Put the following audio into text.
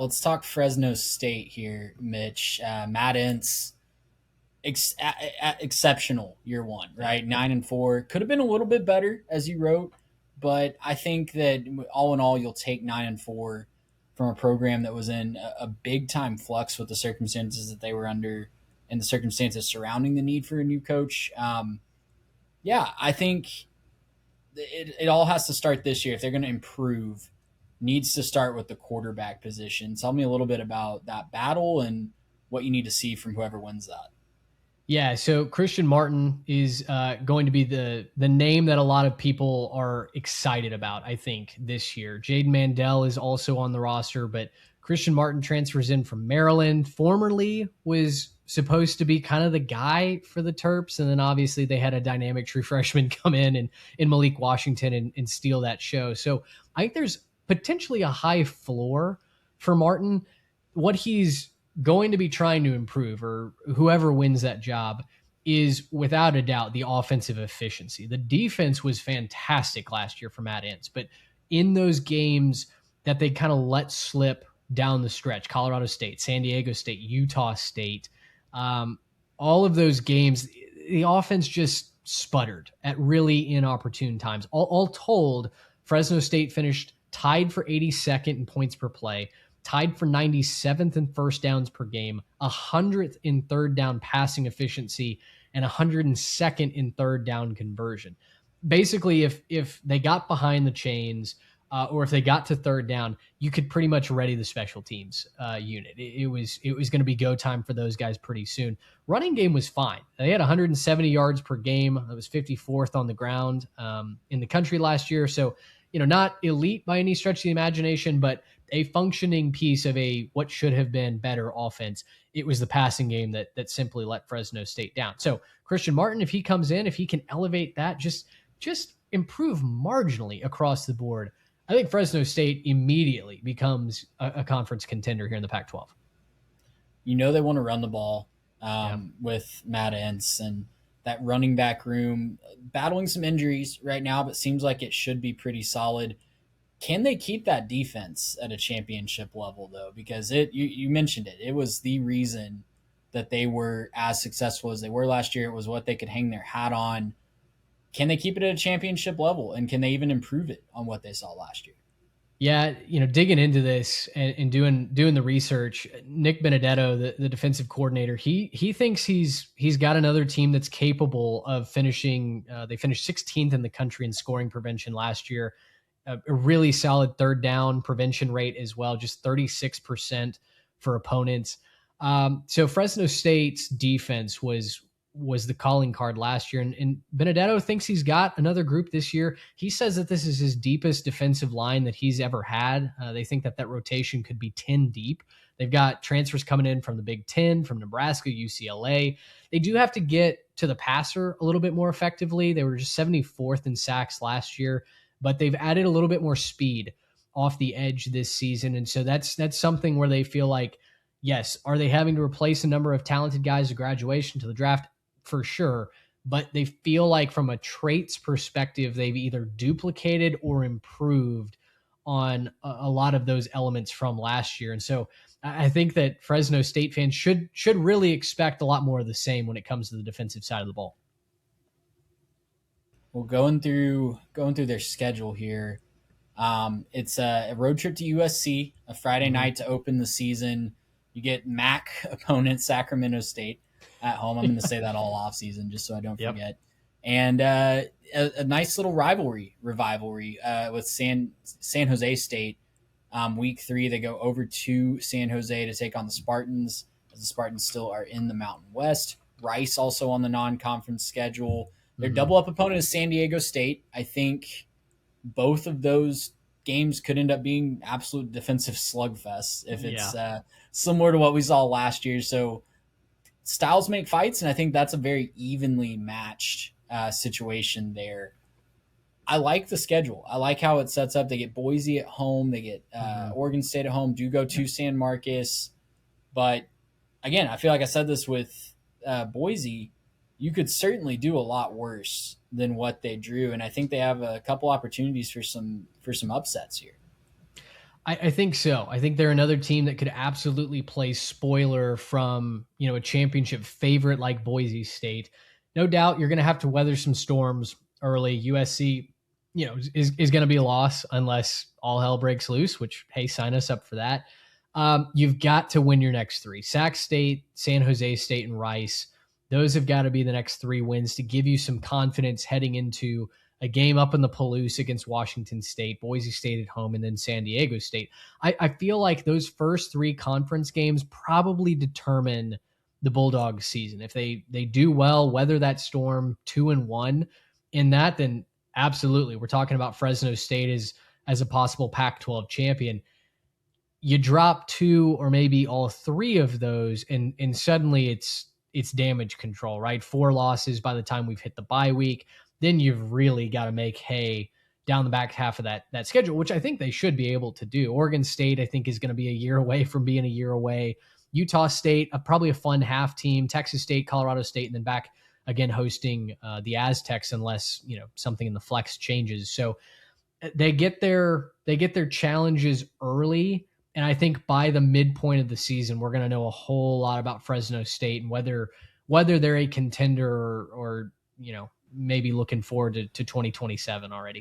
Let's talk Fresno State here, Mitch. Matt Entz, exceptional year one, Yeah. right? 9-4 could have been a little bit better, as you wrote, but I think that all in all, you'll take 9-4 from a program that was in a big time flux with the circumstances that they were under and the circumstances surrounding the need for a new coach. Yeah, I think it all has to start this year if they're going to improve. Needs to start with the quarterback position. Tell me a little bit about that battle and what you need to see from whoever wins that. Yeah, so Christian Martin is going to be the name that a lot of people are excited about, I think, this year. Jaden Mandel is also on the roster, but Christian Martin transfers in from Maryland. Formerly was supposed to be kind of the guy for the Terps, and then obviously they had a dynamic true freshman come in Malik Washington and steal that show. So I think there's potentially a high floor for Martin. What he's going to be trying to improve, or whoever wins that job, is without a doubt the offensive efficiency. The defense was fantastic last year for Matt Entz, but in those games that they kind of let slip down the stretch, Colorado State, San Diego State, Utah State, um, all of those games, the offense just sputtered at really inopportune times. All told, Fresno State finished tied for 82nd in points per play, tied for 97th in first downs per game, 100th in third down passing efficiency, and 102nd in third down conversion. Basically, if they got behind the chains, or if they got to third down, you could pretty much ready the special teams unit. It was going to be go time for those guys pretty soon. Running game was fine. They had 170 yards per game. It was 54th on the ground in the country last year. So not elite by any stretch of the imagination, but a functioning piece of a what should have been better offense. It was the passing game that simply let Fresno State down. So Christian Martin, if he comes in, if he can elevate that, just improve marginally across the board, I think Fresno State immediately becomes a conference contender here in the Pac-12. They want to run the ball Yeah. with Matt Entz and that running back room battling some injuries right now, but seems like it should be pretty solid. Can they keep that defense at a championship level though? Because you mentioned it. It was the reason that they were as successful as they were last year. It was what they could hang their hat on. Can they keep it at a championship level, and can they even improve it on what they saw last year? Yeah, digging into this and doing the research, Nick Benedetto, the defensive coordinator, he thinks he's got another team that's capable of finishing. They finished 16th in the country in scoring prevention last year. A really solid third down prevention rate as well, just 36% for opponents. So Fresno State's defense was the calling card last year. And Benedetto thinks he's got another group this year. He says that this is his deepest defensive line that he's ever had. They think that rotation could be 10 deep. They've got transfers coming in from the Big Ten, from Nebraska, UCLA. They do have to get to the passer a little bit more effectively. They were just 74th in sacks last year, but they've added a little bit more speed off the edge this season. And so that's something where they feel like, yes, are they having to replace a number of talented guys to graduation to the draft? For sure, but they feel like from a traits perspective, they've either duplicated or improved on a lot of those elements from last year. And so I think that Fresno State fans should really expect a lot more of the same when it comes to the defensive side of the ball. Well, going through their schedule here, it's a road trip to USC, a Friday Mm-hmm. night to open the season. You get MAC opponent Sacramento State at home. I'm going to say that all off season just so I don't Yep. forget. And a nice little rivalry with San Jose State. Week 3, they go over to San Jose to take on the Spartans, as the Spartans still are in the Mountain West. Rice also on the non-conference schedule. Their Mm-hmm. double-up opponent is San Diego State. I think both of those games could end up being absolute defensive slugfests if Yeah. it's similar to what we saw last year. So styles make fights, and I think that's a very evenly matched situation there. I like the schedule. I like how it sets up. They get Boise at home. They get Mm-hmm. Oregon State at home. Do go to San Marcos. But again, I feel like I said this with Boise. You could certainly do a lot worse than what they drew, and I think they have a couple opportunities for some upsets here. I think so. I think they're another team that could absolutely play spoiler from, a championship favorite like Boise State. No doubt you're going to have to weather some storms early. USC, is going to be a loss unless all hell breaks loose, which, hey, sign us up for that. You've got to win your next three. Sac State, San Jose State, and Rice. Those have got to be the next three wins to give you some confidence heading into a game up in the Palouse against Washington State, Boise State at home, and then San Diego State. I feel like those first three conference games probably determine the Bulldogs season. If they do well, weather that storm 2-1 in that, then absolutely. We're talking about Fresno State as a possible Pac-12 champion. You drop two or maybe all three of those, and suddenly it's damage control, right? 4 losses by the time we've hit the bye week. Then you've really got to make hay down the back half of that schedule, which I think they should be able to do. Oregon State, I think, is going to be a year away from being a year away. Utah State, probably a fun half team. Texas State, Colorado State, and then back again hosting the Aztecs unless something in the flex changes. So they get their challenges early. And I think by the midpoint of the season, we're going to know a whole lot about Fresno State and whether they're a contender or maybe looking forward to 2027 already.